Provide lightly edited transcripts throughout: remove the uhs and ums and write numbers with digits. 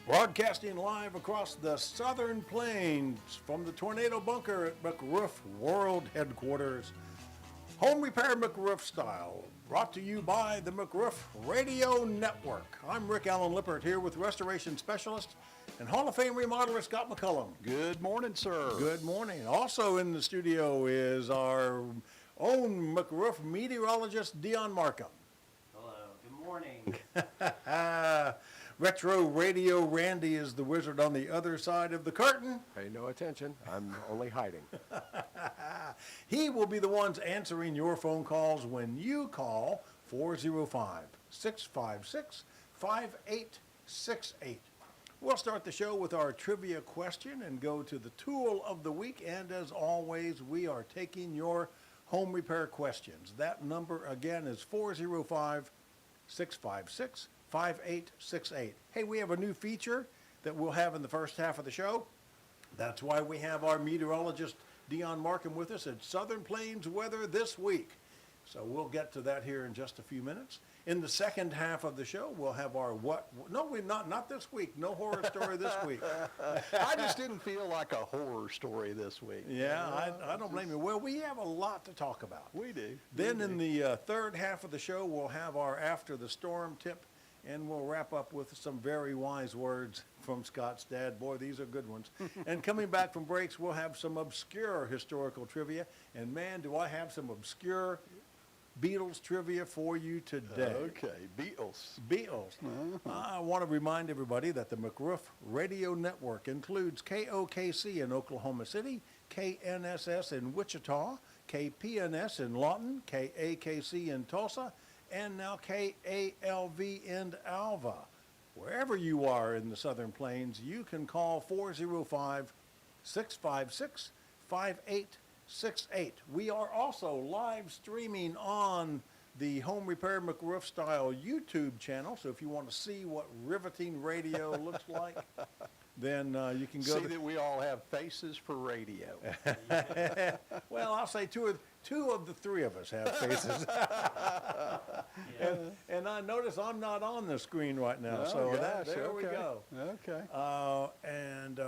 Broadcasting live across the southern plains from the tornado bunker at McRoof World Headquarters. Home repair McRoof style, brought to you by the McRoof Radio Network. I'm Rick Allen Lippert here with restoration specialist and Hall of Fame remodeler Scott McCullum. Good morning, sir. Good morning. Also in the studio is our own McRoof meteorologist Dion Markham. Hello, good morning. Retro Radio Randy is the wizard on the other side of the curtain. Pay no attention. I'm only hiding. He will be the ones answering your phone calls when you call 405-656-5868. We'll start the show with our trivia question and go to the tool of the week. And as always, we are taking your home repair questions. That number again is 405-656-5868. Hey, we have a new feature that we'll have in the first half of the show. That's why we have our meteorologist Dion Markham with us at Southern Plains Weather this week. So we'll get to that here in just a few minutes. In the second half of the show, we'll have our not this week. No horror story this week. I just didn't feel like a horror story this week. Yeah, I don't blame you. Well, we have a lot to talk about. We do. Then in the third half of the show, we'll have our After the Storm tip, and we'll wrap up with some very wise words from Scott's dad. Boy, these are good ones. And coming back from breaks, we'll have some obscure historical trivia. And man, do I have some obscure Beatles trivia for you today. Okay, Beatles. I want to remind everybody that the McRoof Radio Network includes KOKC in Oklahoma City, KNSS in Wichita, KPNS in Lawton, KAKC in Tulsa, and now KALV in Alva. Wherever you are in the Southern Plains, you can call 405-656-5868. We are also live streaming on the Home Repair McRoof Style YouTube channel. So if you want to see what riveting radio looks like, then you can go. See that we all have faces for radio. Well, I'll say two of the three of us have faces. And I notice I'm not on the screen right now. There we go. Okay. And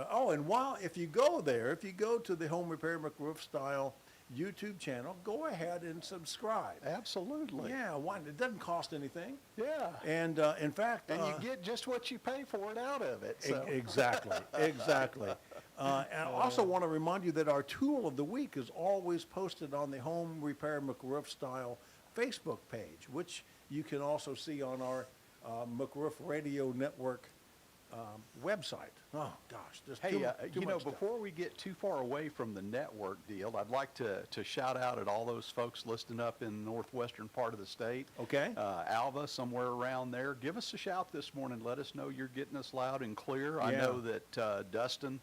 if you go to the Home Repair McRoof Style YouTube channel, go ahead and subscribe. Absolutely. Yeah, why? It doesn't cost anything. Yeah. And in fact, and you get just what you pay for it out of it. So. Exactly. And I also want to remind you that our tool of the week is always posted on the Home Repair McRoof Style Facebook page, which you can also see on our McRoof Radio Network website. Oh gosh, there's too much stuff. Before we get too far away from the network deal, I'd like to shout out at all those folks listening up in the northwestern part of the state. Okay. Alva, somewhere around there. Give us a shout this morning. Let us know you're getting us loud and clear. Yeah. I know that Dustin,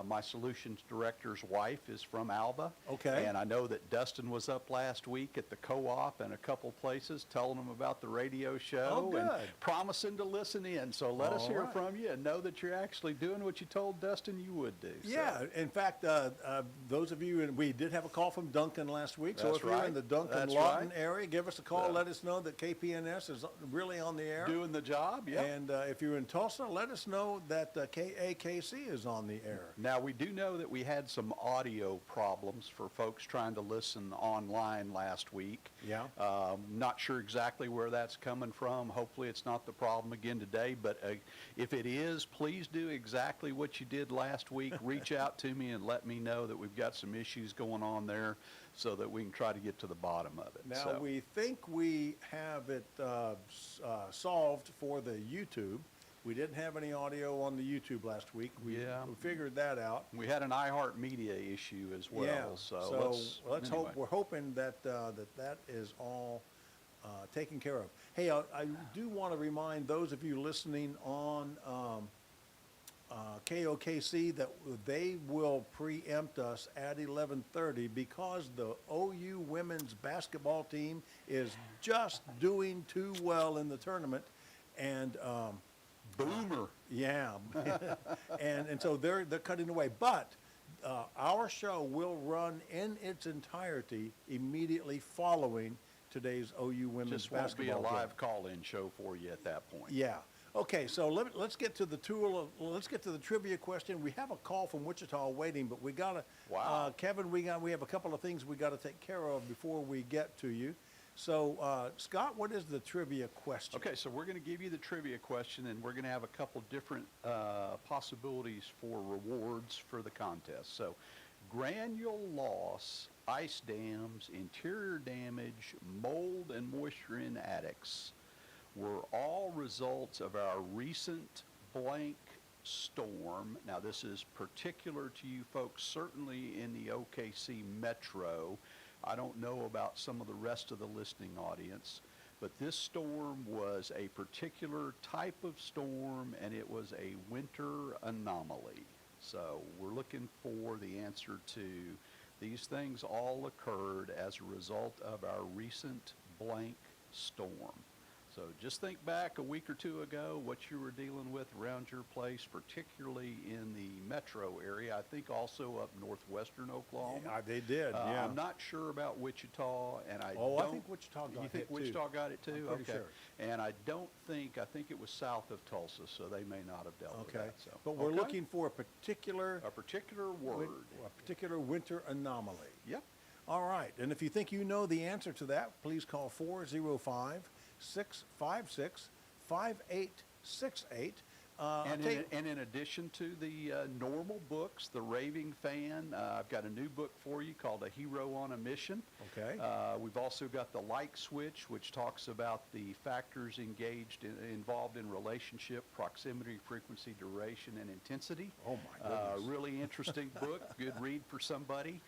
my solutions director's wife, is from Alva. Okay. And I know that Dustin was up last week at the co-op and a couple places telling them about the radio show and promising to listen in. So let us hear from you and know that you're actually doing what you told Dustin you would do. Yeah, so. in fact, those of you, and we did have a call from Duncan last week. So That's if you're in the Duncan-Lawton area, give us a call. Let us know that KPNS is really on the air. Doing the job, yeah. And if you're in Tulsa, let us know that KAKC is on the air. Now, we do know that we had some audio problems for folks trying to listen online last week. Yeah. Not sure exactly where that's coming from. Hopefully it's not the problem again today, but if it is, please do exactly what you did last week. Reach out to me and let me know that we've got some issues going on there so that we can try to get to the bottom of it. Now, we think we have it solved for the YouTube. We didn't have any audio on the YouTube last week. We figured that out. We had an iHeartMedia issue as well. Yeah. So let's hope. We're hoping that that is all taken care of. Hey, I do want to remind those of you listening on KOKC that they will preempt us at 11:30 because the OU women's basketball team is just doing too well in the tournament, and Boomer. Yeah, and so they're cutting away. But our show will run in its entirety immediately following today's OU women's Just won't be basketball a live game. call-in show for you at that point. Yeah. Okay, so let's get to the let's get to the trivia question. We have a call from Wichita waiting, but we gotta, Wow. Kevin, we have a couple of things we gotta take care of before we get to you. So, Scott, what is the trivia question? Okay, so we're going to give you the trivia question, and we're going to have a couple different possibilities for rewards for the contest. So, granule loss, ice dams, interior damage, mold, and moisture in attics were all results of our recent blank storm. Now, this is particular to you folks, certainly in the OKC metro. I don't know about some of the rest of the listening audience, but this storm was a particular type of storm, and it was a winter anomaly. So we're looking for the answer to these things all occurred as a result of our recent blank storm. So just think back a week or two ago what you were dealing with around your place, particularly in the metro area. I think also up northwestern Oklahoma. Yeah, they did, yeah. I'm not sure about Wichita, and I Oh, don't. I think Wichita got You think hit, too. Wichita got it too? I'm pretty Okay. sure. And I think it was south of Tulsa, so they may not have dealt with Okay, that. So, but we're okay. looking for a particular word. a particular winter anomaly. Yep. All right, and if you think you know the answer to that, please call 405-656-5868. And in addition to the normal books, The Raving Fan, I've got a new book for you called A Hero on a Mission. Okay. We've also got The Like Switch, which talks about the factors involved in relationship, proximity, frequency, duration, and intensity. Oh, my goodness. Really interesting book, good read for somebody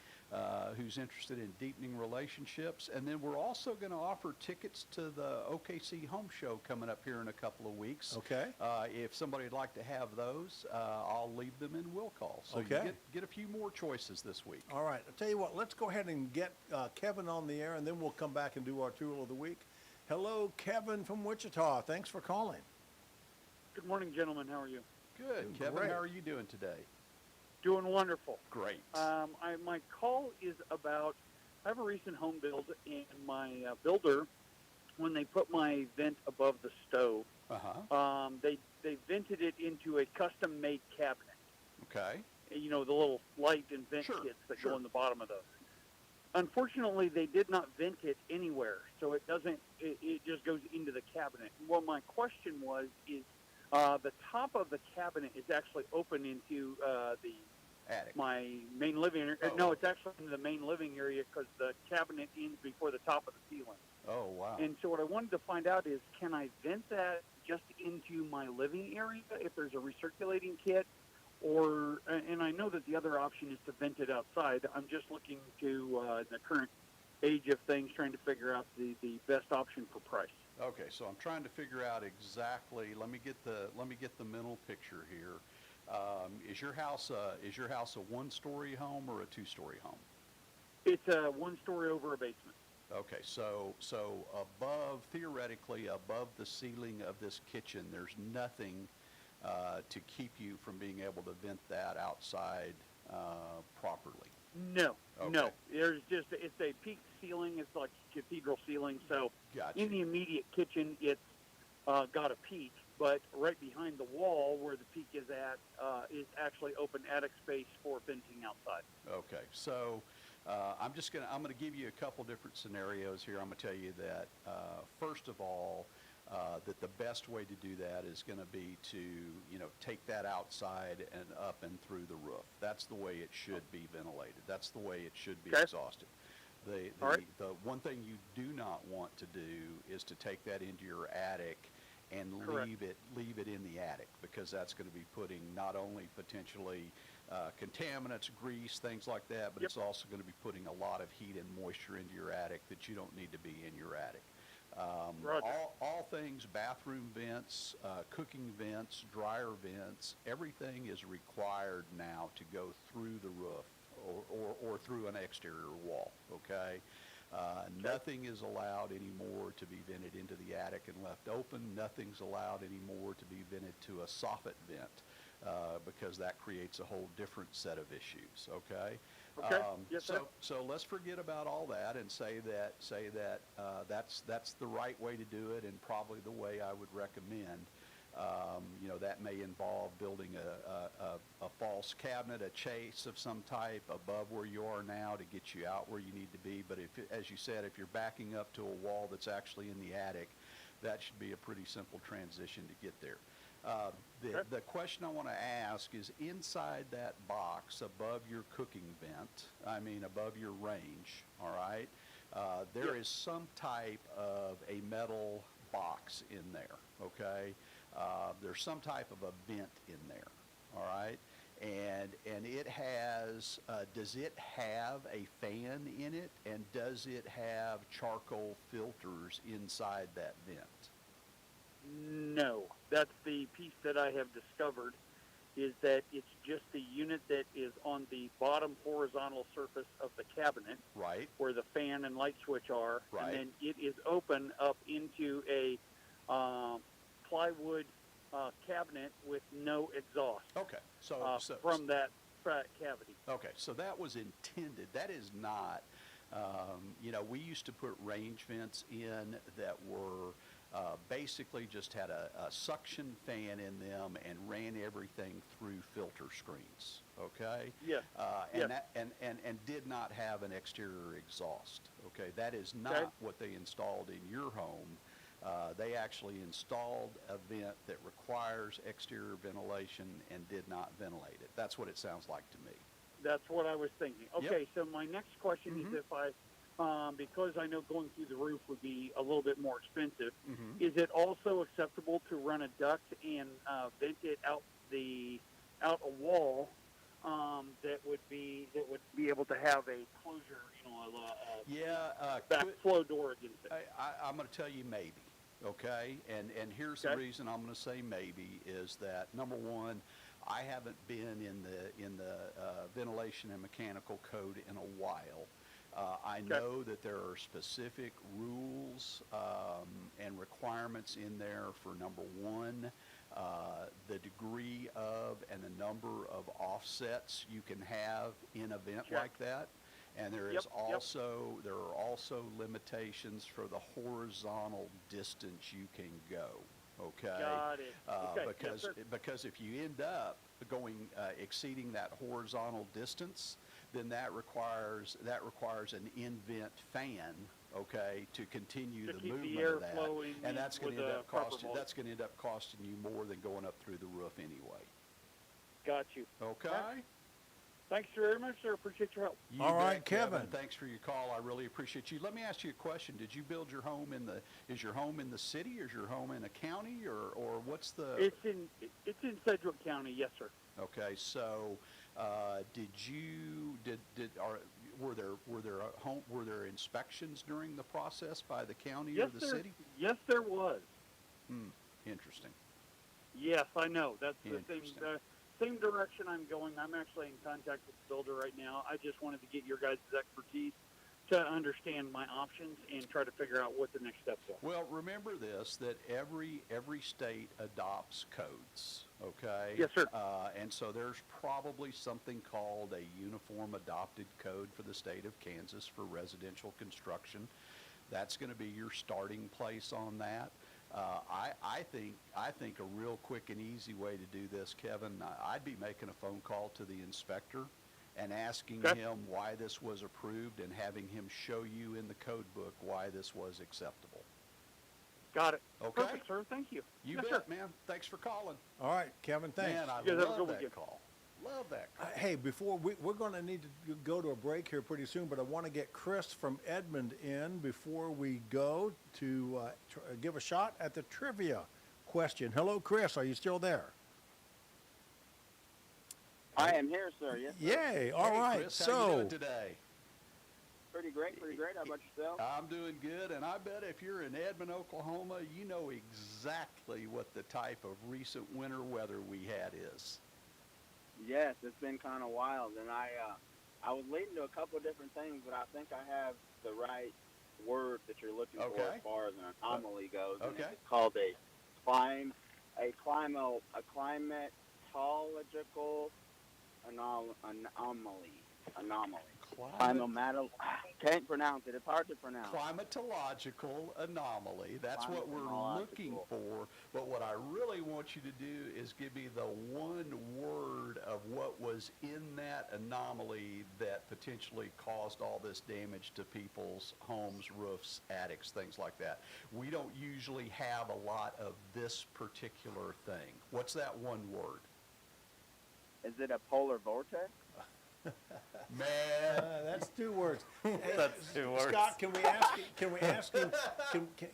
who's interested in deepening relationships. And then we're also going to offer tickets to the OKC Home Show coming up here in a couple of weeks. Okay. If somebody would like to have those, I'll leave them in will call. So Okay. you get a few more choices this week. All right, I'll tell you what, let's go ahead and get Kevin on the air, and then we'll come back and do our tool of the week. Hello, Kevin from Wichita. Thanks for calling. Good morning, gentlemen. How are you? Good. Kevin, Great. how are you doing today? Doing wonderful. Great. My call is about, I have a recent home build, and my builder, when they put my vent above the stove, Uh-huh. they vented it into a custom-made cabinet. Okay. You know, the little light and vent Sure, kits that sure. go in the bottom of those. Unfortunately, they did not vent it anywhere, so it doesn't. It just goes into the cabinet. Well, my question is the top of the cabinet is actually open into the Attic. my main living area. Oh. No, it's actually in the main living area because the cabinet ends before the top of the ceiling. Oh, wow. And so what I wanted to find out is, can I vent that just into my living area if there's a recirculating kit? Or, and I know that the other option is to vent it outside. I'm just looking to the current age of things, trying to figure out the best option for price. Okay, so I'm trying to figure out exactly. Let me get the mental picture here. Is your house a one-story home or a two-story home? It's a one-story over a basement. Okay, so theoretically above the ceiling of this kitchen, there's nothing to keep you from being able to vent that outside properly. No, Okay. no. There's just, it's a peak ceiling. It's like cathedral ceiling. So Gotcha. in the immediate kitchen, it's got a peak, but right behind the wall where the peak is at is actually open attic space for venting outside. Okay, so I'm gonna give you a couple different scenarios here. I'm gonna tell you that first of all, that the best way to do that is going to be to, take that outside and up and through the roof. That's the way it should be ventilated. That's the way it should be Okay. exhausted. All right. The one thing you do not want to do is to take that into your attic and Correct. leave it in the attic, because that's going to be putting not only potentially contaminants, grease, things like that, but Yep. it's also going to be putting a lot of heat and moisture into your attic that you don't need to be in your attic. Roger. All things, bathroom vents, cooking vents, dryer vents, everything is required now to go through the roof or through an exterior wall, okay? Nothing is allowed anymore to be vented into the attic and left open. Nothing's allowed anymore to be vented to a soffit vent, because that creates a whole different set of issues, okay? Okay. Yes, sir. So let's forget about all that and say that that's the right way to do it, and probably the way I would recommend. That may involve building a false cabinet, a chase of some type above where you are now to get you out where you need to be. But as you said, if you're backing up to a wall that's actually in the attic, that should be a pretty simple transition to get there. The question I want to ask is, inside that box above your cooking vent, above your range, all right, there is some type of a metal box in there, okay? There's some type of a vent in there, all right? And it has, does it have a fan in it, and does it have charcoal filters inside that vent? No, that's the piece that I have discovered, is that it's just the unit that is on the bottom horizontal surface of the cabinet, Right. where the fan and light switch are, Right. and then it is open up into a plywood cabinet with no exhaust Okay. from that cavity. Okay, so that was intended. That is not, we used to put range vents in that were basically just had a suction fan in them and ran everything through filter screens, okay? Yes. And, Yes. and did not have an exterior exhaust, okay? That is not Okay. what they installed in your home. They actually installed a vent that requires exterior ventilation and did not ventilate it. That's what it sounds like to me. That's what I was thinking. Okay, so my next question is, if I, because I know going through the roof would be a little bit more expensive, is it also acceptable to run a duct and vent it out a wall that would be able to have a closure, backflow door against it? I'm going to tell you maybe, okay? And here's the reason I'm going to say maybe is that, number one, I haven't been in the ventilation and mechanical code in a while. I know that there are specific rules and requirements in there for, number one, the degree of and the number of offsets you can have in a vent like that. And there are also limitations for the horizontal distance you can go. Okay. Got it. Okay. Because if you end up exceeding that horizontal distance, then that requires an in-vent fan, okay, to continue To the keep movement the air of that, flowing and that's going with to the proper volume. that's going to end up costing you more than going up through the roof anyway. Got you. Okay. Thanks very much, sir. Appreciate your help. You All right, bet, Kevin. Kevin. Thanks for your call. I really appreciate you. Let me ask you a question. Did you build your home is your home in the city, or is your home in a county, or what's the? It's in Sedgwick County, yes, sir. Okay, so were there inspections during the process by the county Yes, or the city? Yes, there was. Interesting. Yes, I know. That's the Interesting. same direction I'm going. I'm actually in contact with the builder right now. I just wanted to get your guys' expertise to understand my options and try to figure out what the next steps are. Well, remember this, that every state adopts codes, okay? Yes, sir. And so there's probably something called a uniform adopted code for the state of Kansas for residential construction. That's going to be your starting place on that. I think a real quick and easy way to do this, Kevin, I'd be making a phone call to the inspector and asking him why this was approved and having him show you in the code book why this was acceptable. Got it. Okay. Perfect, sir. Thank you. You Yes, bet, sir. man. Thanks for calling. All right, Kevin, thanks. Man, I You guys have a love good that weekend. call. Love that call. Hey, before we're going to need to go to a break here pretty soon, but I want to get Chris from Edmond in before we go to give a shot at the trivia question. Hello, Chris. Are you still there? I am here, sir. Yes, sir. Yay. All Hey, right. Chris, how you doing today? Pretty great, pretty great. How about yourself? I'm doing good, and I bet if you're in Edmond, Oklahoma, you know exactly what the type of recent winter weather we had is. Yes, it's been kind of wild, and I was leading to a couple of different things, but I think I have the right word that you're looking for Okay. as far as an anomaly goes. And Okay. it's called a climatological anomaly. Can't pronounce it. It's hard to pronounce. Climatological anomaly. That's what we're looking for. But what I really want you to do is give me the one word of what was in that anomaly that potentially caused all this damage to people's homes, roofs, attics, things like that. We don't usually have a lot of this particular thing. What's that one word? Is it a polar vortex? Man, That's 2 words. That's 2 words. Scott, can we ask him?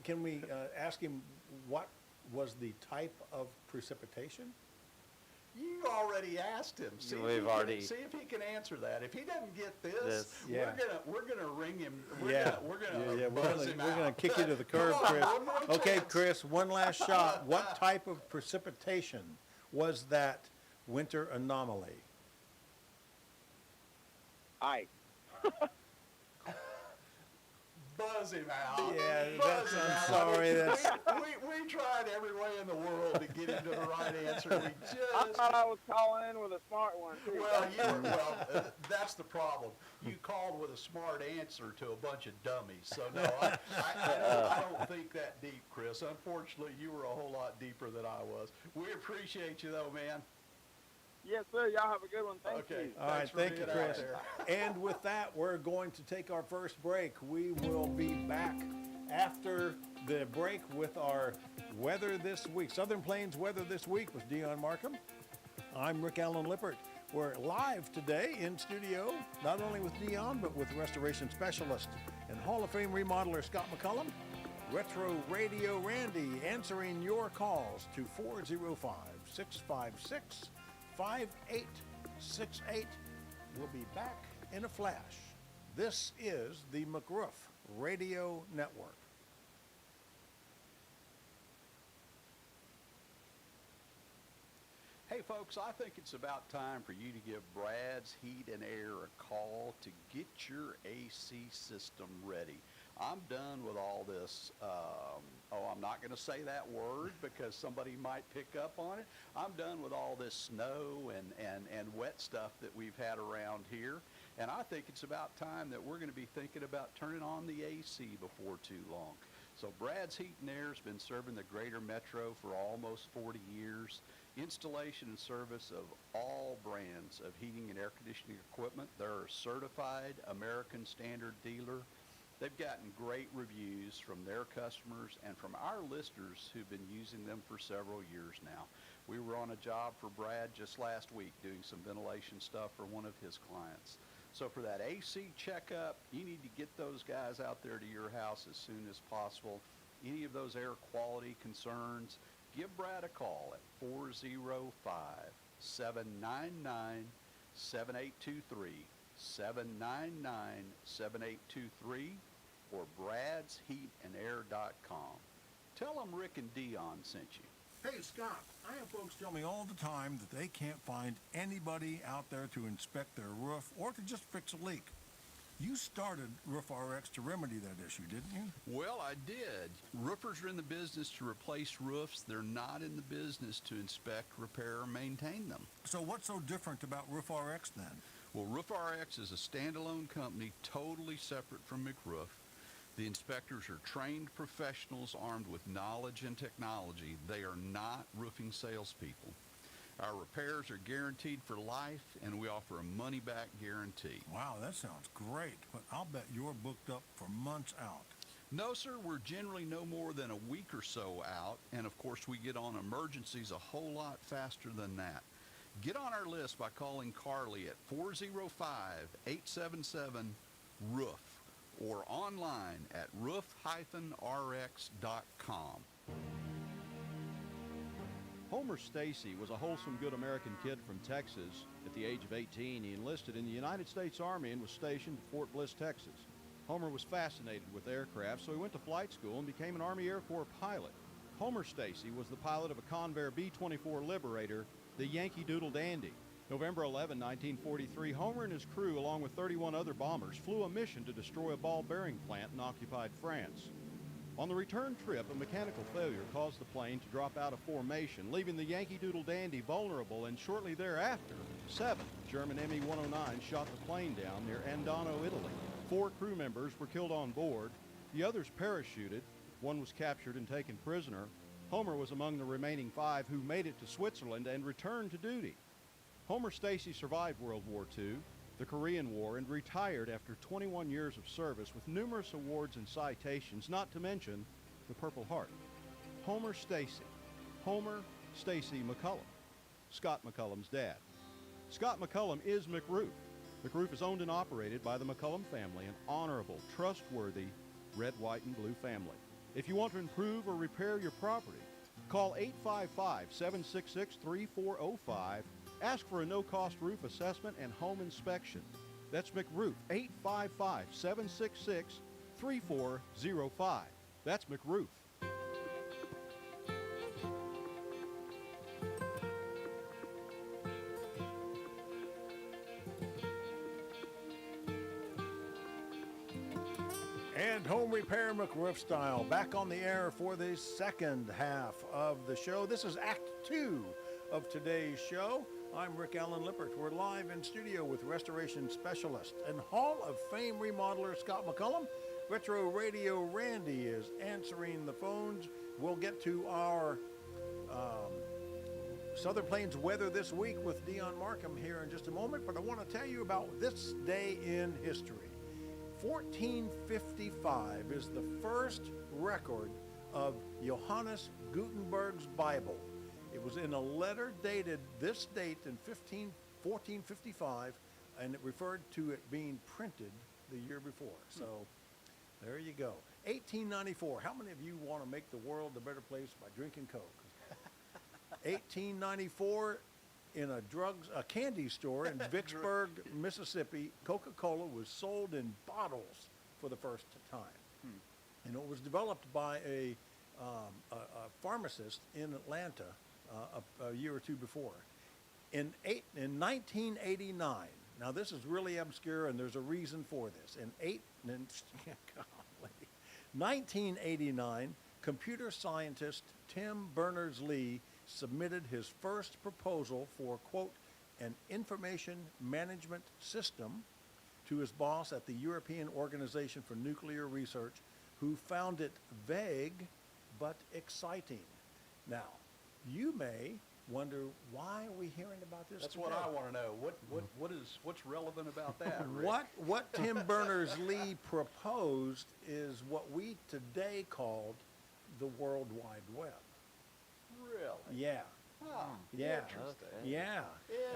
Can we ask him what was the type of precipitation? you already asked him. See if he can answer that. If he doesn't get this, Yeah. we're gonna ring him. We're We're gonna gonna kick you to the curb, Come on, Chris. one more Okay, chance. Chris, one last shot. What type of precipitation was that winter anomaly? Ice. Buzz him out. Yeah, Buzz him I'm out. sorry, that's- We tried every way in the world to get him to the right answer. We I just thought I was calling in with a smart one, too. that's the problem. You called with a smart answer to a bunch of dummies. So no, I don't think that deep, Chris. Unfortunately, you were a whole lot deeper than I was. We appreciate you though, man. Yes, sir. Y'all have a good one. Thank Okay. you. All right, Thanks for thank you, being out Chris. there. And with that, we're going to take our first break. We will be back after the break with our weather this week. Southern Plains weather this week with Dion Markham. I'm Rick Allen Lippert. We're live today in studio, not only with Dion, but with restoration specialist and Hall of Fame remodeler Scott McCullum. Retro Radio Randy answering your calls to 405-656-5868. We'll be back in a flash. This is the McRoof Radio Network. Hey folks, I think it's about time for you to give Brad's Heat and Air a call to get your AC system ready. I'm done with all this, I'm not going to say that word because somebody might pick up on it. I'm done with all this snow and wet stuff that we've had around here. And I think it's about time that we're going to be thinking about turning on the AC before too long. So Brad's Heat and Air has been serving the greater metro for almost 40 years. Installation and service of all brands of heating and air conditioning equipment. They're a certified American Standard dealer. They've gotten great reviews from their customers and from our listeners who've been using them for several years now. We were on a job for Brad just last week doing some ventilation stuff for one of his clients. So for that AC checkup, you need to get those guys out there to your house as soon as possible. Any of those air quality concerns, give Brad a call at 405-799-7823, 799-7823, or bradsheatandair.com. Tell them Rick and Dion sent you. Hey, Scott, I have folks tell me all the time that they can't find anybody out there to inspect their roof or to just fix a leak. You started Roof RX to remedy that issue, didn't you? Well, I did. Roofers are in the business to replace roofs. They're not in the business to inspect, repair, or maintain them. So what's so different about Roof RX then? Well, Roof RX is a standalone company totally separate from McRoof. The inspectors are trained professionals armed with knowledge and technology. They are not roofing salespeople. Our repairs are guaranteed for life, and we offer a money-back guarantee. Wow, that sounds great, but I'll bet you're booked up for months out. No, sir, we're generally no more than a week or so out, and of course we get on emergencies a whole lot faster than that. Get on our list by calling Carly at 405-877-ROOF or online at roof-rx.com. Homer Stacy was a wholesome, good American kid from Texas. At the age of 18, he enlisted in the United States Army and was stationed at Fort Bliss, Texas. Homer was fascinated with aircraft, so he went to flight school and became an Army Air Corps pilot. Homer Stacy was the pilot of a Convair B-24 Liberator, the Yankee Doodle Dandy. November 11, 1943, Homer and his crew, along with 31 other bombers, flew a mission to destroy a ball bearing plant in occupied France. On the return trip, a mechanical failure caused the plane to drop out of formation, leaving the Yankee Doodle Dandy vulnerable, and shortly thereafter, 7, German Me-109 shot the plane down near Andano, Italy. 4 crew members were killed on board. The others parachuted. 1 was captured and taken prisoner. Homer was among the remaining 5 who made it to Switzerland and returned to duty. Homer Stacy survived World War II, the Korean War, and retired after 21 years of service with numerous awards and citations, not to mention the Purple Heart. Homer Stacy. Homer Stacy McCullum. Scott McCullum's dad. Scott McCullum is McRoof. McRoof is owned and operated by the McCullum family, an honorable, trustworthy red, white, and blue family. If you want to improve or repair your property, call 855-766-3405. Ask for a no-cost roof assessment and home inspection. That's McRoof, 855-766-3405. That's McRoof. And Home Repair McRoof Style back on the air for the second half of the show. This is Act 2 of today's show. I'm Rick Allen Lippert. We're live in studio with restoration specialist and Hall of Fame remodeler Scott McCullum. Retro Radio Randy is answering the phones. We'll get to our Southern Plains weather this week with Dion Markham here in just a moment, but I want to tell you about this day in history. 1455 is the first record of Johannes Gutenberg's Bible. It was in a letter dated this date in 1455, and it referred to it being printed the year before. So there you go. 1894. How many of you want to make the world a better place by drinking Coke? 1894, in a candy store in Vicksburg, Mississippi, Coca-Cola was sold in bottles for the first time. And it was developed by a pharmacist in Atlanta a year or two before. In 1989, now this is really obscure and there's a reason for this. In 1989, computer scientist Tim Berners-Lee submitted his first proposal for, quote, an information management system to his boss at the European Organization for Nuclear Research, who found it vague but exciting. Now, you may wonder, why are we hearing about this That's today? what I want to know. What's relevant about that, Rick? What Tim Berners-Lee proposed is what we today called the World Wide Web. Really? Yeah. Oh, Yeah. interesting. Yeah.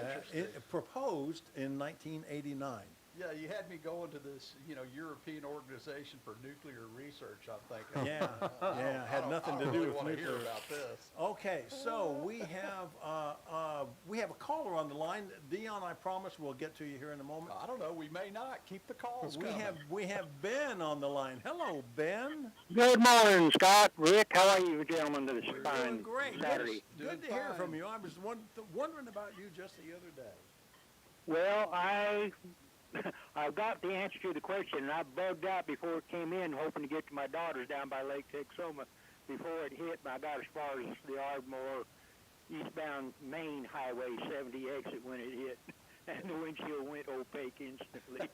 Interesting. It proposed in 1989. Yeah, you had me going to this, European Organization for Nuclear Research, I'm thinking. Yeah, yeah, had nothing to do really with want to hear nuclear. about this. Okay, so we have a caller on the line. Dion, I promise we'll get to you here in a moment. I don't know, we may not. Keep the calls coming. We have Ben on the line. Hello, Ben. Good morning, Scott. Rick, how are you gentlemen this Doing fine great. Saturday? Good Doing to hear fine. from you. I was wondering about you just the other day. Well, I got the answer to the question, and I bugged out before it came in, hoping to get to my daughters down by Lake Texoma before it hit, but I got as far as the Ardmore eastbound Main Highway 70 exit when it hit, and the windshield went opaque instantly.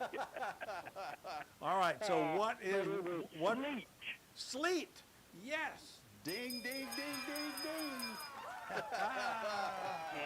All right, so what But is it was what sleet. sleet? Yes. Ding, ding, ding, ding, ding.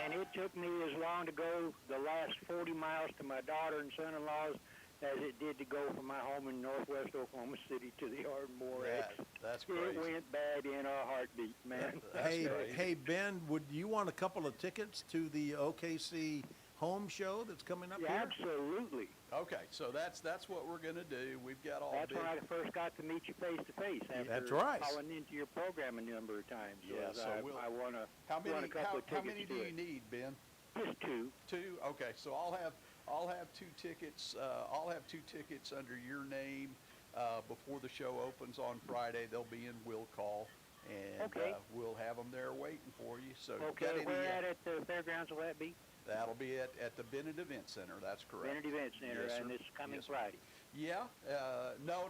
And it took me as long to go the last 40 miles to my daughter and son-in-laws as it did to go from my home in northwest Oklahoma City to the Ardmore exit. That's crazy. It went bad in a heartbeat, man. That's Hey, crazy. hey, Ben, would you want a couple of tickets to the OKC home show that's coming up Yeah, here? absolutely. Okay, so that's what we're going to do. We've got all That's big... when I first got to meet you face to face after That's right. calling into your program a number of times. Yeah, so I we'll- want to How want a many, couple of how tickets many do to you it. need, Ben? Just two. 2? Okay, so I'll have 2 tickets. I'll have 2 tickets under your name before the show opens on Friday. They'll be in will call, and Okay. we'll have them there waiting for you. So you Okay, got any, where at the fairgrounds will that be? that'll be at the Bennett Event Center. That's correct. Bennett Event Center, Yes, sir. and it's coming Yes, sir. Friday. Yeah, no.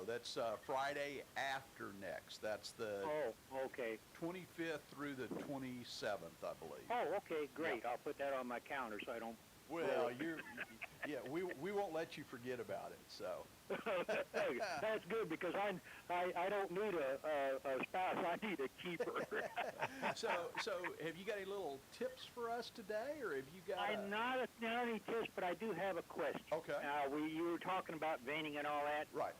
That's Friday after next. That's the Oh, okay. 25th through the 27th, I believe. Oh, okay, great. I'll put that on my calendar so I don't. Well, yeah, we won't let you forget about it. So. That's good because I don't need a spouse. I need a keeper. So have you got any little tips for us today, or have you got? I'm not any tips, but I do have a question. Okay. You were talking about venting and all that. Right.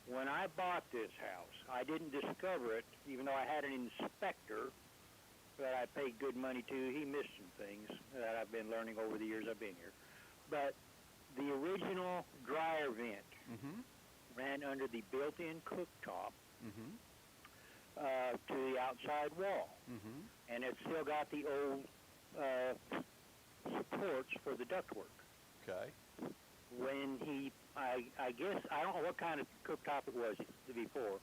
When I bought this house, I didn't discover it, even though I had an inspector that I paid good money to. He missed some things that I've been learning over the years I've been here. But the original dryer vent ran under the built-in cooktop to the outside wall. And it's still got the old supports for the ductwork. Okay. When I guess, I don't know what kind of cooktop it was before,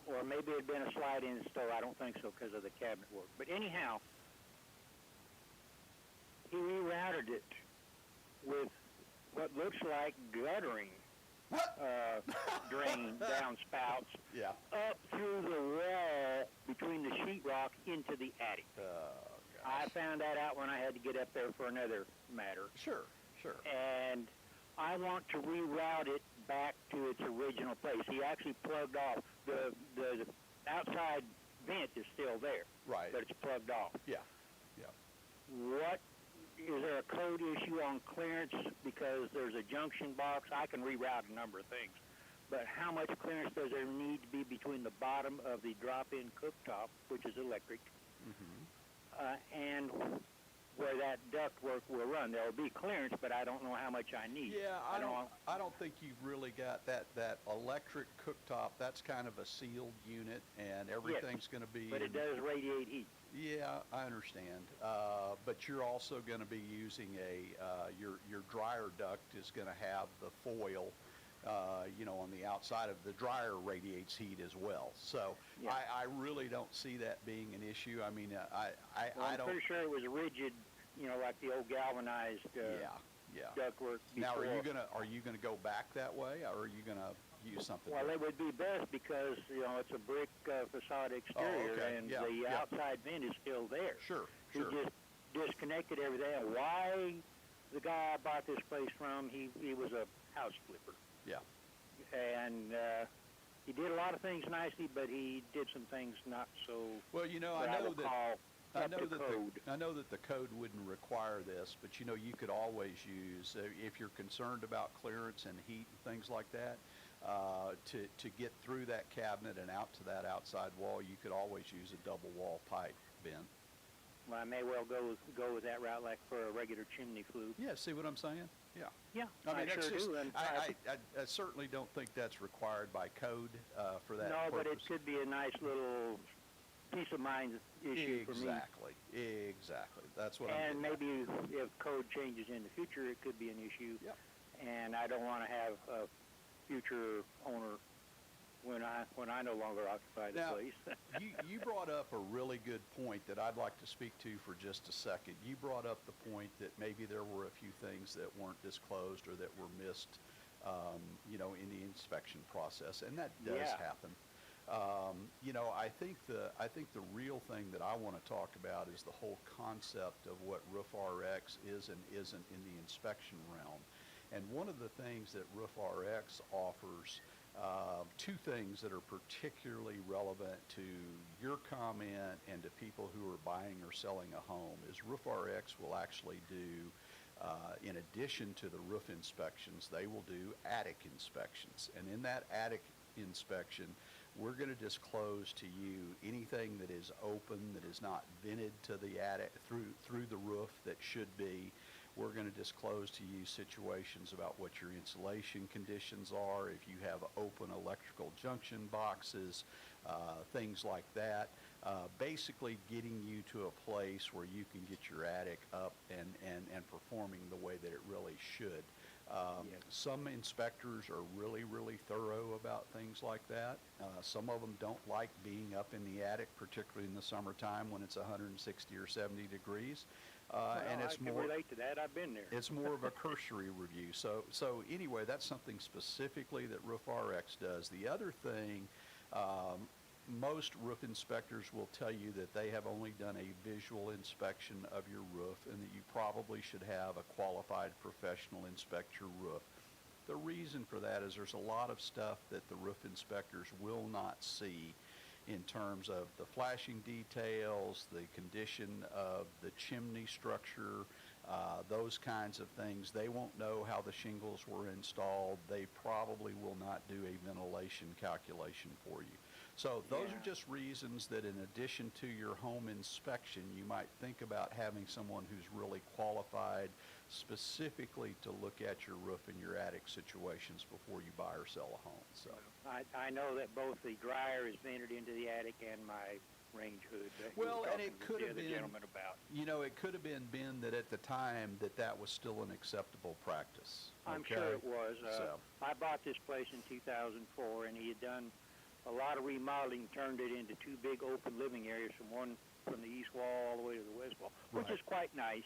or maybe it had been a slide-in stove. I don't think so because of the cabinet work. But anyhow, he rerouted it with what looks like guttering drain downspouts up through the wall between the sheetrock into the attic. I found that out when I had to get up there for another matter. Sure. And I want to reroute it back to its original place. He actually plugged off. The outside vent is still there. Right. But it's plugged off. Yeah. What, is there a code issue on clearance because there's a junction box? I can reroute a number of things. But how much clearance does there need to be between the bottom of the drop-in cooktop, which is electric, and where that ductwork will run? There will be clearance, but I don't know how much I need. Yeah, I don't think you've really got that electric cooktop. That's kind of a sealed unit, and everything's going to be. But it does radiate heat. Yeah, I understand. But you're also going to be using your dryer duct is going to have the foil. On the outside of the dryer radiates heat as well. So I really don't see that being an issue. I mean, I'm pretty sure it was rigid, like the old galvanized ductwork before. Now, are you gonna go back that way, or are you gonna use something? Well, it would be best because it's a brick facade exterior, and the outside vent is still there. Sure. He just disconnected everything. And why the guy I bought this place from, he was a house flipper. Yeah. And he did a lot of things nicely, but he did some things not so. Well, I know that the code wouldn't require this, but you could always use, if you're concerned about clearance and heat and things like that, to get through that cabinet and out to that outside wall, you could always use a double wall pipe vent. Well, I may well go with that route, like for a regular chimney flue. Yeah, see what I'm saying? Yeah. Yeah, I mean, sure do. And I certainly don't think that's required by code for that No, purpose. but it could be a nice little peace of mind issue for me. Exactly. That's what I'm And maybe if code changes in the future, it could be an issue. Yep. And I don't want to have a future owner when I no longer occupy the place. you brought up a really good point that I'd like to speak to for just a second. You brought up the point that maybe there were a few things that weren't disclosed or that were missed, in the inspection process, and that does happen. I think the real thing that I want to talk about is the whole concept of what Roof RX is and isn't in the inspection realm. And one of the things that Roof RX offers, two things that are particularly relevant to your comment and to people who are buying or selling a home, is Roof RX will actually do, in addition to the roof inspections, they will do attic inspections. And in that attic inspection, we're going to disclose to you anything that is open, that is not vented to the attic through the roof that should be. We're going to disclose to you situations about what your insulation conditions are, if you have open electrical junction boxes, things like that. Basically getting you to a place where you can get your attic up and performing the way that it really should. Some inspectors are really, really thorough about things like that. Some of them don't like being up in the attic, particularly in the summertime when it's 160 or 70 degrees. And it's I can relate to that. I've been there. it's more of a cursory review. So anyway, that's something specifically that Roof RX does. The other thing, most roof inspectors will tell you that they have only done a visual inspection of your roof and that you probably should have a qualified professional inspect your roof. The reason for that is there's a lot of stuff that the roof inspectors will not see in terms of the flashing details, the condition of the chimney structure, those kinds of things. They won't know how the shingles were installed. They probably will not do a ventilation calculation for you. So those are just reasons that in addition to your home inspection, you might think about having someone who's really qualified specifically to look at your roof and your attic situations before you buy or sell a home. So I know that both the dryer is vented into the attic and my range hood. That you were well, and talking it with could the have other been, gentleman about. you know, it could have been that at the time that was still an acceptable practice. I'm sure it was. So- I bought this place in 2004, and he had done a lot of remodeling, turned it into two big open living areas from the east wall all the way to the west wall, which Right. is quite nice.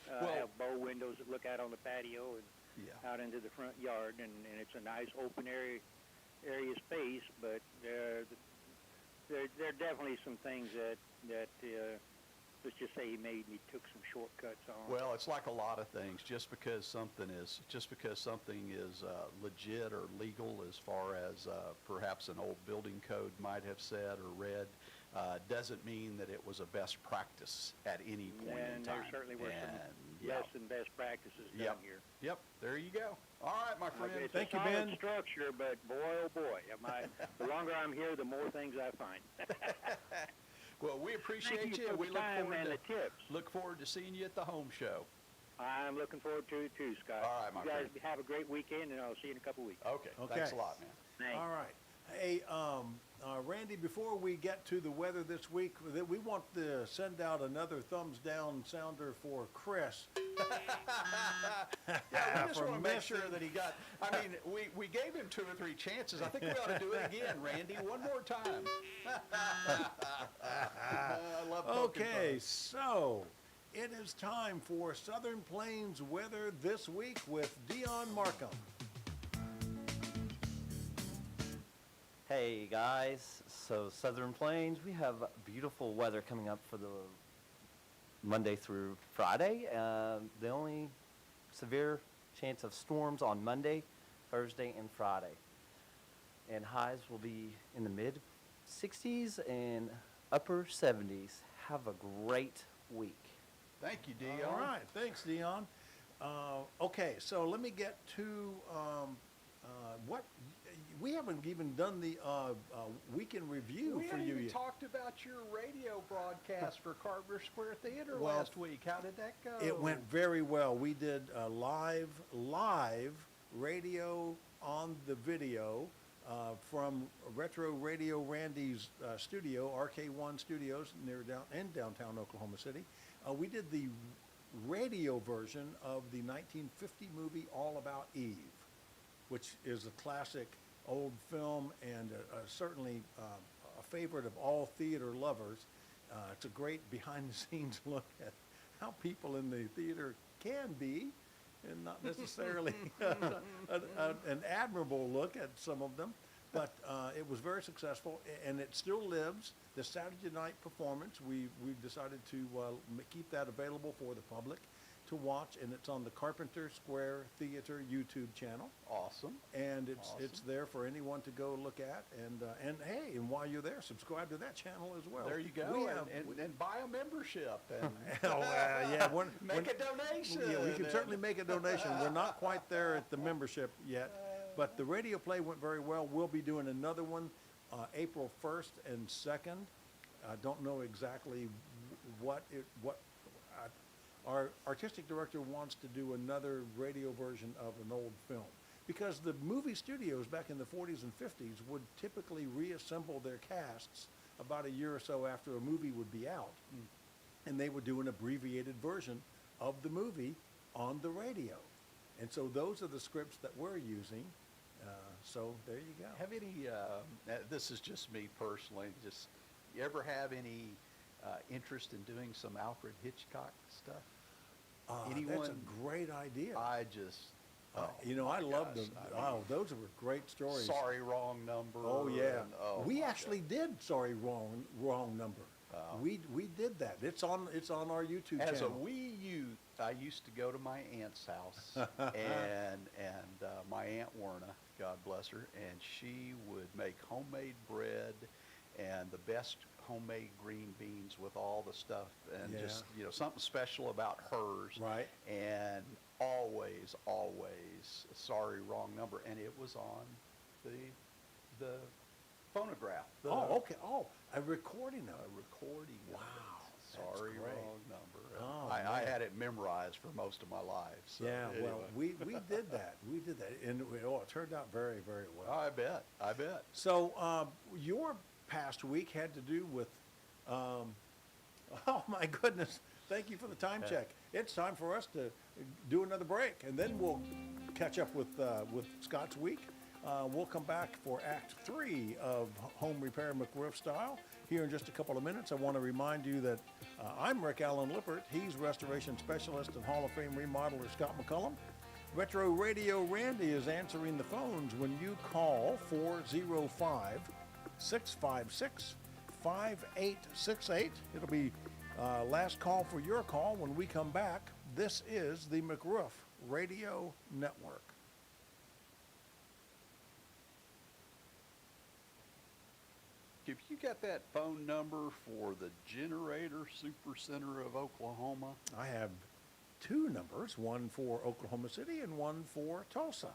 Well- Have bow windows that look out on the patio and Yeah. out into the front yard, and it's a nice open area space. But there are definitely some things that let's just say he took some shortcuts on. Well, it's like a lot of things. Just because something is legit or legal, as far as perhaps an old building code might have said or read, doesn't mean that it was a best practice at any point in And time. there certainly were some yeah. less than best practices done Yep. here. Yep. There you go. All right, my friend. It's Thank a you, solid Ben. structure, but boy, oh boy, the longer I'm here, the more things I find. Well, we appreciate Thank you and for we the look time forward and to the tips. look forward to seeing you at the home show. I'm looking forward to it too, Scott. All right, my you guys friend. have a great weekend, and I'll see you in a couple weeks. Okay. Okay. Thanks a lot, man. Thanks. All right. Hey, Randy, before we get to the weather this week, we want to send out another thumbs down sounder for Chris. Yeah, we just For want to make sure missing- that he got, I mean, we gave him 2 or 3 chances. I think we ought to do it again, Randy, one more time. I love poking Okay, fun. so it is time for Southern Plains weather this week with Dion Markham. Hey guys, so Southern Plains, we have beautiful weather coming up for the Monday through Friday. The only severe chance of storms on Monday, Thursday, and Friday. And highs will be in the mid 60s and upper 70s. Have a great week. Thank you, Dion. All right, thanks, Dion. Okay, so let me get to what we haven't even done the weekend review We for haven't you even yet. talk about your radio broadcast for Carver Square Theater Well, last week. How did that go? It went very well. We did a live radio on the video from Retro Radio Randy's studio, RK1 Studios, in downtown Oklahoma City. We did the radio version of the 1950 movie All About Eve, which is a classic old film and certainly a favorite of all theater lovers. It's a great behind-the-scenes look at how people in the theater can be, and not necessarily an admirable look at some of them. But it was very successful, and it still lives. The Saturday night performance, we've decided to keep that available for the public to watch, and it's on the Carpenter Square Theater YouTube channel. Awesome. And it's Awesome. there for anyone to go look at, and hey, and while you're there, subscribe to that channel as well. There you go. We And buy a membership and yeah, make a donation. yeah, we can and- certainly make a donation. We're not quite there at the membership yet, but the radio play went very well. We'll be doing another one April 1st and 2nd. I don't know exactly what our artistic director wants to do another radio version of an old film, because the movie studios back in the 40s and 50s would typically reassemble their casts about a year or so after a movie would be out, and they would do an abbreviated version of the movie on the radio. And so those are the scripts that we're using. So there you go. Have any, this is just me personally, just, you ever have any interest in doing some Alfred Hitchcock stuff? That's a Anyone? great idea. I just, You know, my I love gosh, them. I mean, Oh, those were great stories. Sorry, wrong number. Oh, yeah. and, oh, We my actually did Sorry, Wrong Number. We did that. It's on our YouTube God. As a channel. wee youth, I used to go to my aunt's house, and my Aunt Werna, God bless her, and she would make homemade bread and the best homemade green beans with all the stuff, and Yeah. just, you know, something special about hers. Right. And always, Sorry, Wrong Number, and it was on the phonograph. Oh, okay. Oh, a recording of A it. recording of Wow, it. that's Sorry, great. wrong number. Oh, I man. had it memorized for most of my life. So Yeah, well, anyway. we did that. We did that. And it turned out very, very well. I bet. So your past week had to do with, oh my goodness, thank you for the time check. It's time for us to do another break, and then we'll catch up with Scott's week. We'll come back for Act 3 of Home Repair McRoof Style here in just a couple of minutes. I want to remind you that I'm Rick Allen Lippert. He's Restoration Specialist and Hall of Fame remodeler Scott McCullum. Retro Radio Randy is answering the phones when you call 405-656-5868. It'll be last call for your call when we come back. This is the McRoof Radio Network. If you got that phone number for the Generator Super Center of Oklahoma, I have two numbers, one for Oklahoma City and one for Tulsa.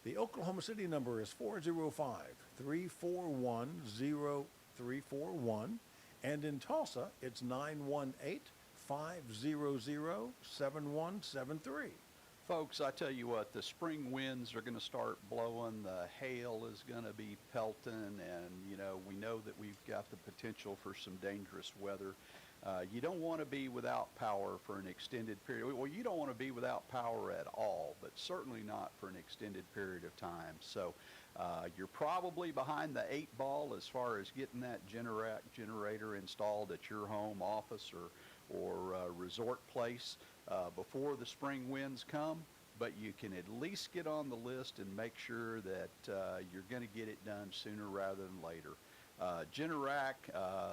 The Oklahoma City number is 405-341-0341, and in Tulsa, it's 918-500-7173. folks, I tell you what, the spring winds are going to start blowing, the hail is going to be pelting, and, you know, we know that we've got the potential for some dangerous weather. You don't want to be without power for an extended period. Well, you don't want to be without power at all, but certainly not for an extended period of time. So you're probably behind the 8 ball as far as getting that generator installed at your home, office, or resort place before the spring winds come, but you can at least get on the list and make sure that you're going to get it done sooner rather than later. Generac,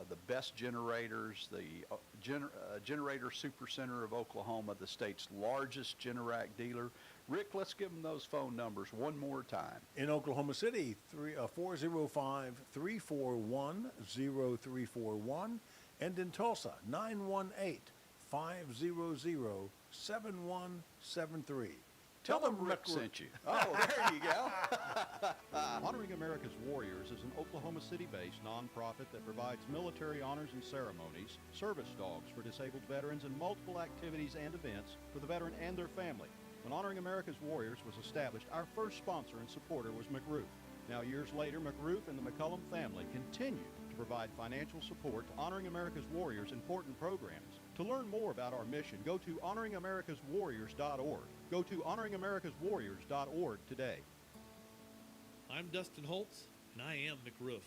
the best generators, the Generator Super Center of Oklahoma, the state's largest Generac dealer. Rick, let's give them those phone numbers one more time. In Oklahoma City, 405-341-0341, and in Tulsa, 918-500-7173. Tell them Rick sent you. Oh, there you go. Honoring America's Warriors is an Oklahoma City-based nonprofit that provides military honors and ceremonies, service dogs for disabled veterans, and multiple activities and events for the veteran and their family. When Honoring America's Warriors was established, our first sponsor and supporter was McRoof. Now, years later, McRoof and the McCullum family continue to provide financial support to Honoring America's Warriors' important programs. To learn more about our mission, go to honoringamericaswarriors.org. Go to honoringamericaswarriors.org today. I'm Dustin Holtz, and I am McRoof.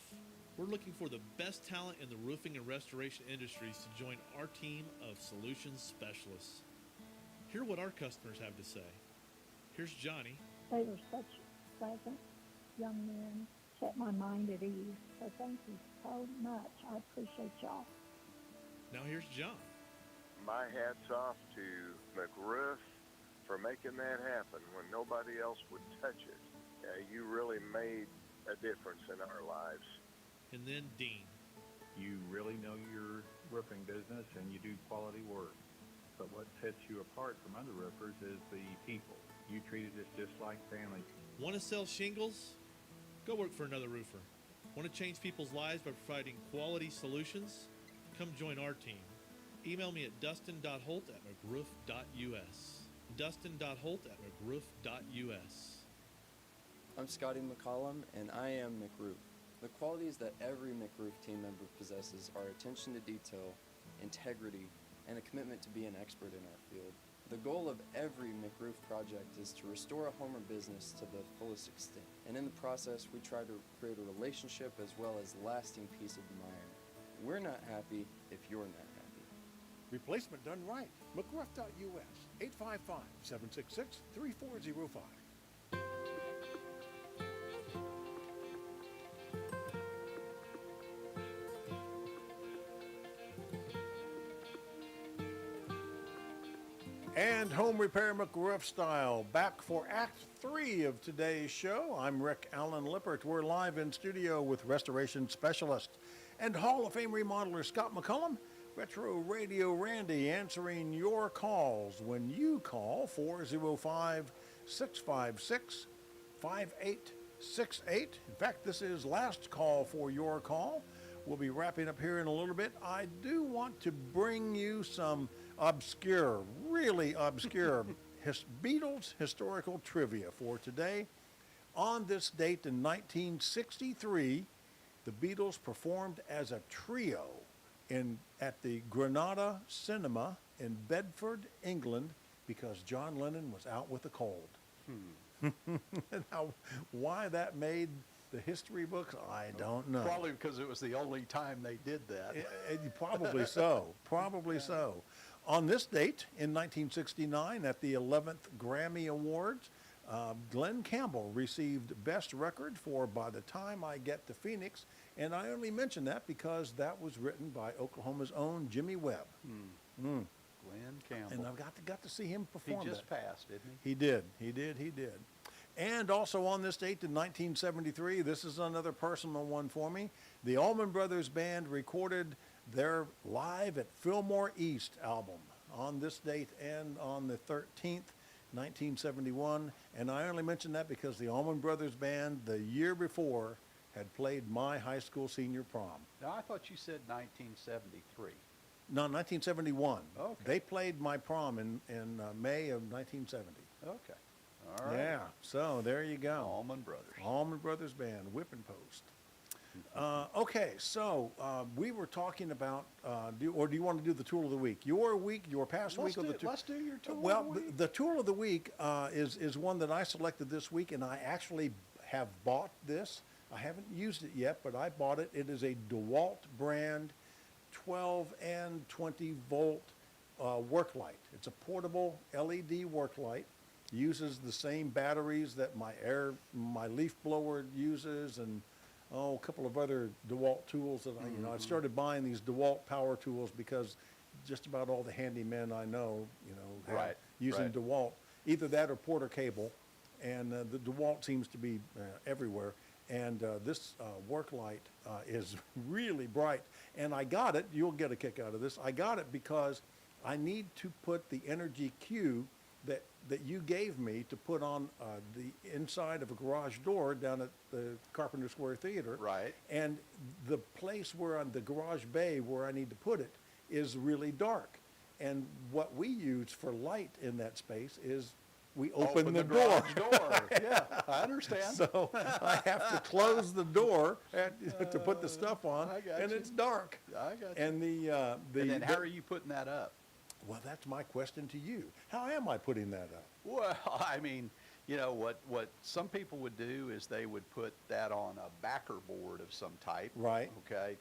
We're looking for the best talent in the roofing and restoration industries to join our team of solutions specialists. Hear what our customers have to say. Here's Johnny. They were such pleasant young men, set my mind at ease. So thank you so much. I appreciate y'all. Now here's John. My hat's off to McRoof for making that happen when nobody else would touch it. You really made a difference in our lives. And then Dean. You really know your roofing business and you do quality work. But what sets you apart from other roofers is the people. You treated us just like family. Want to sell shingles? Go work for another roofer. Want to change people's lives by providing quality solutions? Come join our team. Email me at dustin.holt@mcroof.us. dustin.holt@mcroof.us. I'm Scotty McCollum, and I am McRoof. The qualities that every McRoof team member possesses are attention to detail, integrity, and a commitment to be an expert in our field. The goal of every McRoof project is to restore a Homer business to the fullest extent, and in the process we try to create a relationship as well as lasting peace of mind. We're not happy if you're not happy. Replacement done right. McRoof.us, 855-766-3405. And Home Repair McRoof Style, back for Act 3 of today's show. I'm Rick Allen Lippert. We're live in studio with restoration specialist and Hall of Fame remodeler Scott McCullum, Retro Radio Randy, answering your calls when you call 405-656-5868. In fact, this is last call for your call. We'll be wrapping up here in a little bit. I do want to bring you some obscure, really obscure Beatles historical trivia for today. On this date in 1963, the Beatles performed as a trio at the Granada Cinema in Bedford, England, because John Lennon was out with a cold. Now, why that made the history books, I don't know. Probably because it was the only time they did that. Probably so. Probably so. On this date in 1969, at the 11th Grammy Awards, Glenn Campbell received Best Record for By the Time I Get to Phoenix, and I only mention that because that was written by Oklahoma's own Jimmy Webb. Glenn Campbell. And I've got to see him perform. He just passed, didn't he? He did. And also on this date in 1973, this is another personal one for me, the Allman Brothers Band recorded their Live at Fillmore East album on this date and on the 13th, 1971. And I only mention that because the Allman Brothers Band the year before had played my high school senior prom. Now, I thought you said 1973. No, 1971. Okay. They played my prom in May of 1970. Okay. All right. Yeah, so there you go. Allman Brothers. Allman Brothers Band, Whipping Post. Okay, so we were talking about, do you want to do the tool of the week? Your past week of the tool? Let's do your tool Well, of the week. the tool of the week is one that I selected this week, and I actually have bought this. I haven't used it yet, but I bought it. It is a DeWalt brand 12 and 20 volt work light. It's a portable LED work light. Uses the same batteries that my leaf blower uses, and a couple of other DeWalt tools that I started buying these DeWalt power tools because just about all the handymen I know, have using DeWalt, either that or Porter cable, and the DeWalt seems to be everywhere. And this work light is really bright, and I got it. You'll get a kick out of this. I got it because I need to put the Energy Q that you gave me to put on the inside of a garage door down at the Carpenter Square Theater. Right. And the place the garage bay where I need to put it is really dark. And what we use for light in that space is we open the door. Garage door. Yeah, I understand. So I have to close the door to put the stuff on, I got and you. it's dark. I got you. And And then how are you putting that up? Well, that's my question to you. How am I putting that up? Well, I mean, what some people would do is they would put that on a backer board of some type. Right. Okay,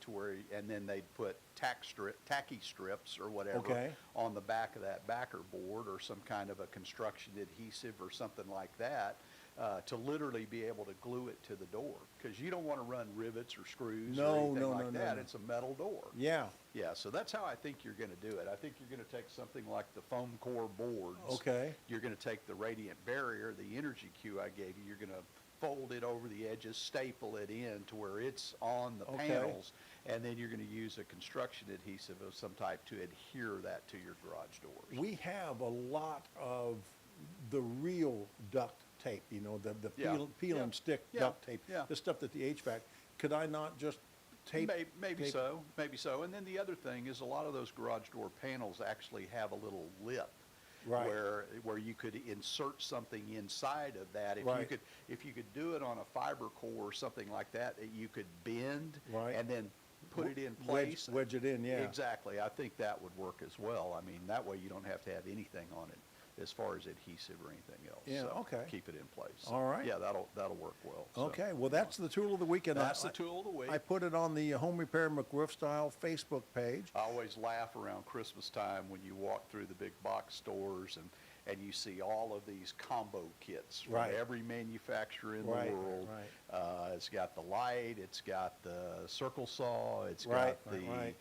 and then they'd put tacky strips or whatever Okay. on the back of that backer board, or some kind of a construction adhesive or something like that, to literally be able to glue it to the door, because you don't want to run rivets or screws or anything like that. No. It's a metal door. Yeah. Yeah, so that's how I think you're going to do it. I think you're going to take something like the foam core boards. Okay. You're going to take the radiant barrier, the Energy Q I gave you. You're going to fold it over the edges, staple it in to where it's on the panels, and then you're going to use a construction adhesive of some type to adhere that to your garage doors. We have a lot of the real duct tape, the peel and stick duct tape, the stuff that the HVAC. Could I not just tape? Maybe tape? so. And then the other thing is a lot of those garage door panels actually have a little lip. Right. Where you could insert something inside of that. If you could do it on a fiber core or something like that you could bend and then put it in place. Wedge it in, yeah. Exactly. I think that would work as well. I mean, that way you don't have to have anything on it. as far as adhesive or anything else. Yeah, So okay. keep it in place. All right. Yeah, that'll work well. So, Okay, well, that's the tool of the week. And That's the tool of the week. I put it on the Home Repair McRoof Style Facebook page. I always laugh around Christmas time when you walk through the big box stores and you see all of these combo kits from Right. every manufacturer in Right, the world. right. It's got the light, it's got the circle saw, it's Right, got the right,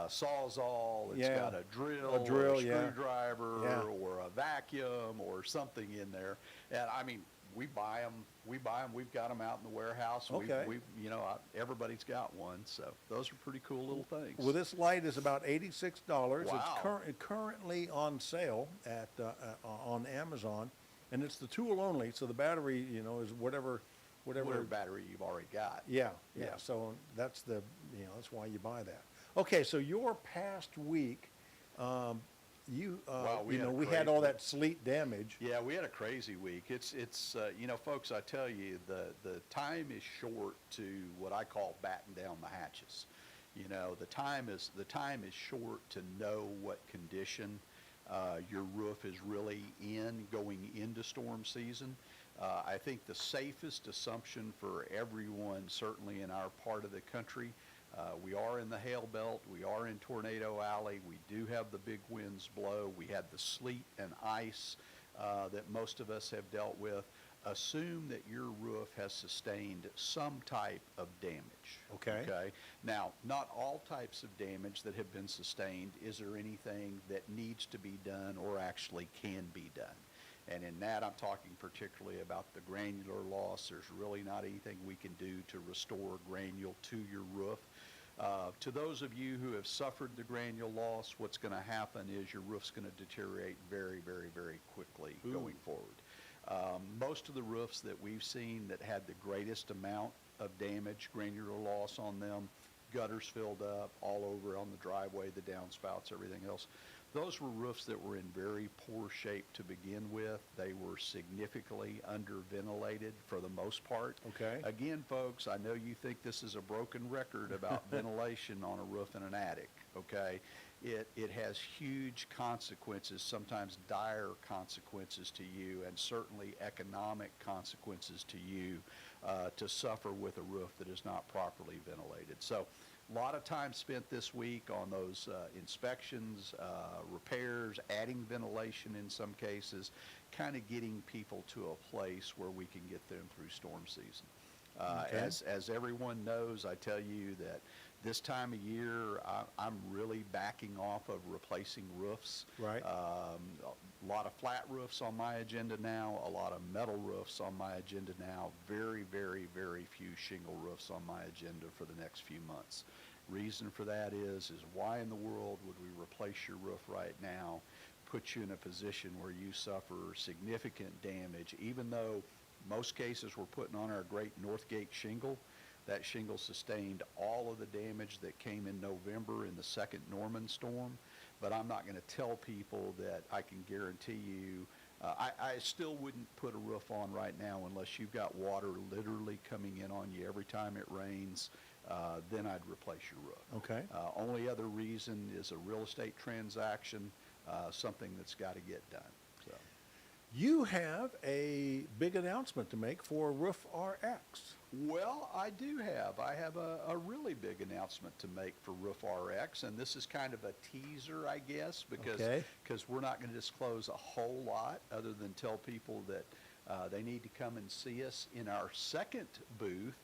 Sawzall, it's Yeah. got a drill, drill, yeah. screwdriver, Yeah. or a vacuum, or something in there. And I mean, we buy them. We've got them out in the warehouse. Okay. Everybody's got one. So those are pretty cool little things. Well, this light is about $86. Wow. It's currently on sale at on Amazon, and it's the tool only. So the battery, is whatever battery you've already got. Yeah. Yeah. So that's that's why you buy that. Okay, so your past week, we had a we great had all week. that sleet damage. Yeah, we had a crazy week. It's folks, I tell you, the time is short to what I call batten down the hatches. The time is short to know what condition your roof is really in going into storm season. I think the safest assumption for everyone, certainly in our part of the country, we are in the hail belt. We are in Tornado Alley. We do have the big winds blow. We had the sleet and ice that most of us have dealt with. Assume that your roof has sustained some type of damage. Okay. Now, not all types of damage that have been sustained. Is there anything that needs to be done or actually can be done? And in that, I'm talking particularly about the granular loss. There's really not anything we can do to restore granule to your roof. To those of you who have suffered the granule loss, what's going to happen is your roof's going to deteriorate very, very, very quickly going forward. Most of the roofs that we've seen that had the greatest amount of damage, granular loss on them, gutters filled up all over on the driveway, the downspouts, everything else. Those were roofs that were in very poor shape to begin with. They were significantly underventilated for the most part. Okay. Again, folks, I know you think this is a broken record about ventilation on a roof in an attic, okay? It has huge consequences, sometimes dire consequences to you, and certainly economic consequences to you to suffer with a roof that is not properly ventilated. So a lot of time spent this week on those inspections, repairs, adding ventilation in some cases, kind of getting people to a place where we can get them through storm season. Okay. As everyone knows, I tell you that this time of year, I'm really backing off of replacing roofs. Right. A lot of flat roofs on my agenda now, a lot of metal roofs on my agenda now, very, very, very few shingle roofs on my agenda for the next few months. Reason for that is why in the world would we replace your roof right now, put you in a position where you suffer significant damage, even though most cases we're putting on our great Northgate shingle. That shingle sustained all of the damage that came in November in the second Norman storm, but I'm not going to tell people that I can guarantee you. I still wouldn't put a roof on right now unless you've got water literally coming in on you every time it rains. Then I'd replace your roof. Okay. Only other reason is a real estate transaction, something that's got to get done. So. You have a big announcement to make for Roof RX. Well, I do have. I have a really big announcement to make for Roof RX, and this is kind of a teaser, I guess, because we're not going to disclose a whole lot other than tell people that they need to come and see us in our second booth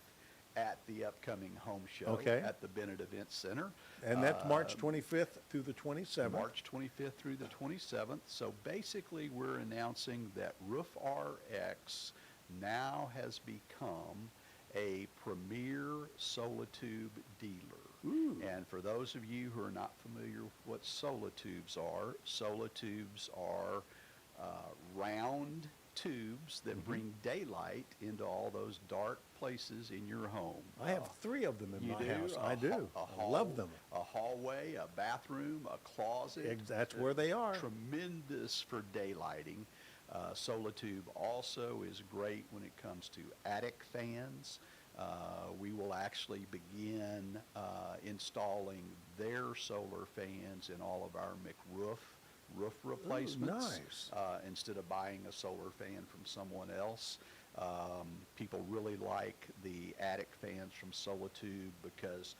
at the upcoming home show at the Bennett Event Center. And that's March 25th through the 27th. March 25th through the 27th. So basically we're announcing that Roof RX now has become a premier Solitube dealer. Ooh. And for those of you who are not familiar with what Solitubes are round tubes that bring daylight into all those dark places in your home. I have 3 of them in You my do? house. I do. I love them. A hallway, a bathroom, a closet. That's where they are. Tremendous for daylighting. Solitube also is great when it comes to attic fans. We will actually begin installing their solar fans in all of our McRoof roof replacements. nice. Instead of buying a solar fan from someone else. People really like the attic fans from Solitude because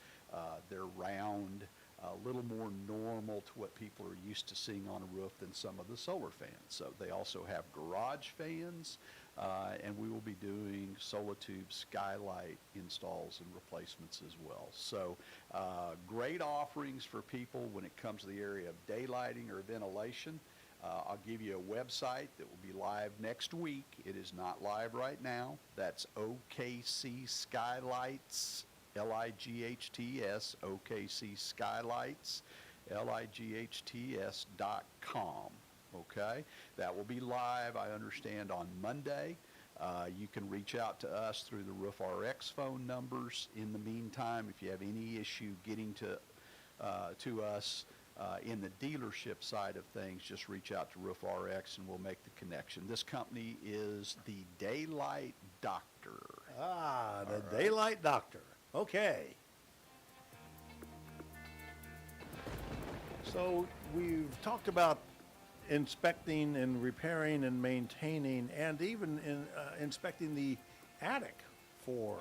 they're round, a little more normal to what people are used to seeing on a roof than some of the solar fans. So they also have garage fans, and we will be doing Solitude skylight installs and replacements as well. So great offerings for people when it comes to the area of daylighting or ventilation. I'll give you a website that will be live next week. It is not live right now. That's OKC Skylights, Lights, OKC Skylights, lights.com. Okay? That will be live, I understand, on Monday. You can reach out to us through the Roof RX phone numbers. In the meantime, if you have any issue getting to us, in the dealership side of things, just reach out to Roof RX and we'll make the connection. This company is the Daylight Doctor. Ah, the Daylight Doctor. Okay. So we've talked about inspecting and repairing and maintaining and even inspecting the attic for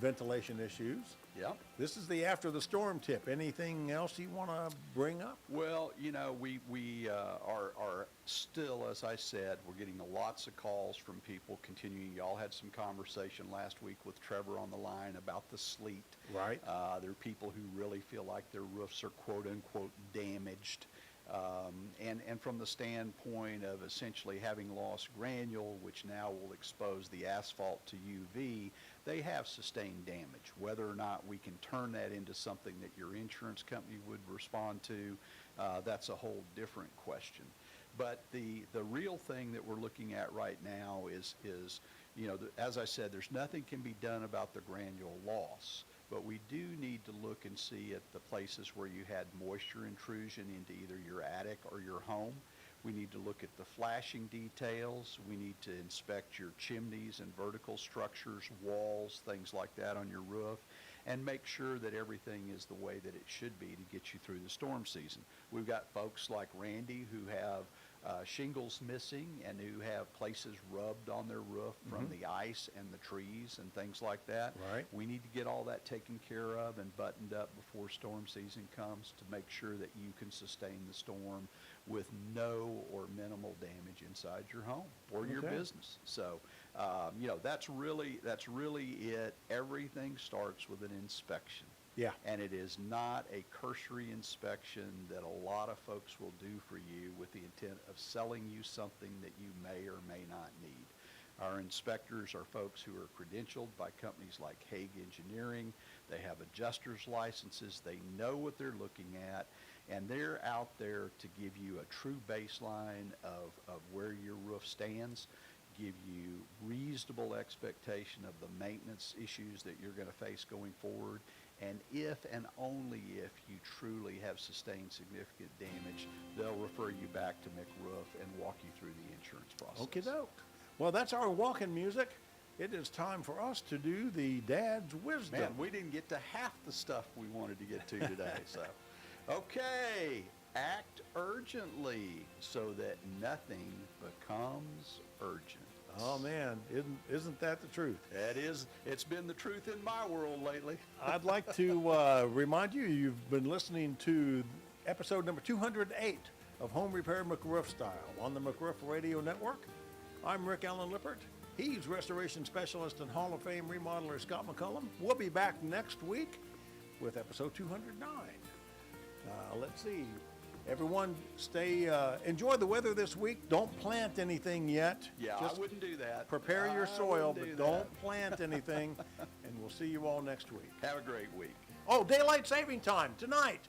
ventilation issues. Yep. This is the after the storm tip. Anything else you want to bring up? Well, you know, we are still, as I said, we're getting lots of calls from people continuing. Y'all had some conversation last week with Trevor on the line about the sleet. Right. There are people who really feel like their roofs are quote unquote damaged. And from the standpoint of essentially having lost granule, which now will expose the asphalt to UV, they have sustained damage. Whether or not we can turn that into something that your insurance company would respond to, that's a whole different question. But the real thing that we're looking at right now is you know, as I said, there's nothing can be done about the granule loss. But we do need to look and see at the places where you had moisture intrusion into either your attic or your home. We need to look at the flashing details. We need to inspect your chimneys and vertical structures, walls, things like that on your roof, and make sure that everything is the way that it should be to get you through the storm season. We've got folks like Randy who have shingles missing and who have places rubbed on their roof from the ice and the trees and things like that. Right. We need to get all that taken care of and buttoned up before storm season comes to make sure that you can sustain the storm with no or minimal damage inside your home or your business. So, you know, that's really it. Everything starts with an inspection. Yeah. And it is not a cursory inspection that a lot of folks will do for you with the intent of selling you something that you may or may not need. Our inspectors are folks who are credentialed by companies like Hague Engineering. They have adjuster's licenses. They know what they're looking at, and they're out there to give you a true baseline of where your roof stands, give you reasonable expectation of the maintenance issues that you're going to face going forward, and if and only if you truly have sustained significant damage, they'll refer you back to McRoof and walk you through the insurance process. Okie doke. Well, that's our walking music. It is time for us to do the Dad's Wisdom. Man, we didn't get to half the stuff we wanted to get to today. So, okay, act urgently so that nothing becomes urgent. Oh man, isn't that the truth? It is. It's been the truth in my world lately. I'd like to remind you, you've been listening to episode number 208 of Home Repair McRoof Style on the McRoof Radio Network. I'm Rick Allen Lippert. He's Restoration Specialist and Hall of Fame remodeler Scott McCullum. We'll be back next week with episode 209. Let's see. Everyone enjoy the weather this week. Don't plant anything yet. Yeah, Just I wouldn't do that. prepare your soil, but do don't plant anything. And we'll see you all next week. Have a great week. Oh, daylight saving time tonight.